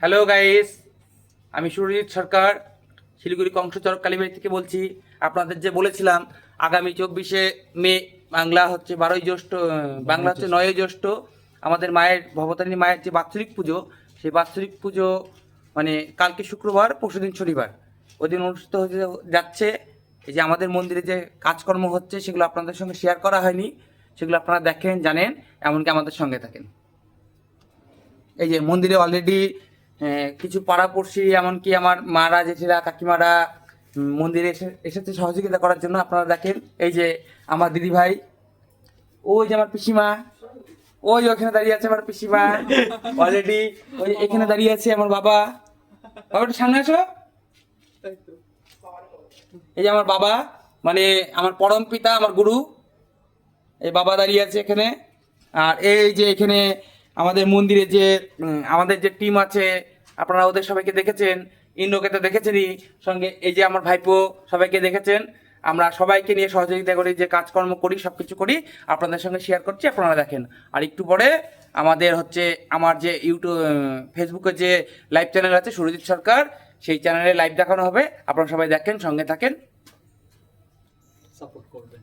Hello guys, আমি সুরজিৎ সরকার শিলিগুড়ি কংসচর কালীবাড়ি থেকে বলছি। আপনাদের যে বলেছিলাম আগামী 24শে মে বাংলা হচ্ছে 12ই জ্যৈষ্ঠ, বাংলা হচ্ছে 9ই জ্যৈষ্ঠ আমাদের মায়ের ভবতারিণী মায়ের যে বাৎসরিক পুজো, সেই বাৎসরিক পুজো মানে কালকে শুক্রবার, পরশুদিন শনিবার ওই দিন অনুষ্ঠিত হতে যাচ্ছে। এই যে আমাদের মন্দিরে যে কাজকর্ম হচ্ছে সেগুলো আপনাদের সঙ্গে শেয়ার করা হয়নি, সেগুলো আপনারা দেখেন, জানেন, এমনকি আমাদের সঙ্গে থাকেন। এই যে মন্দিরে অলরেডি কিছু পাড়াপড়শি, এমনকি আমার মারা, জেঠিরা, কাকিমারা মন্দিরে এসেছে সহযোগিতা করার জন্য। আপনারা দেখেন, এই যে আমার দিদি ভাই, ওই যে আমার পিসিমা, ওই ওখানে দাঁড়িয়ে আছে আমার পিসিমা অলরেডি, ওই এখানে দাঁড়িয়ে আছে আমার বাবা। বাবা একটু সামনে আসো। এই যে আমার বাবা, মানে আমার পরম পিতা, আমার গুরু, এই বাবা দাঁড়িয়ে আছে এখানে। আর এই যে এখানে আমাদের মন্দিরে যে আমাদের যে টিম আছে, আপনারা ওদের সবাইকে দেখেছেন, ইন্দ্রকে তো দেখেছেনই, সঙ্গে এই যে আমার ভাইপো, সবাইকে দেখেছেন। আমরা সবাইকে নিয়ে সহযোগিতা করি, যে কাজকর্ম করি, সব কিছু করি, আপনাদের সঙ্গে শেয়ার করছি, আপনারা দেখেন। আর একটু পরে আমাদের হচ্ছে আমার যে ইউটিউব, ফেসবুকে যে লাইভ চ্যানেল আছে সুরজিৎ সরকার, সেই চ্যানেলে লাইভ দেখানো হবে। আপনারা সবাই দেখেন, সঙ্গে থাকেন, সাপোর্ট করবেন।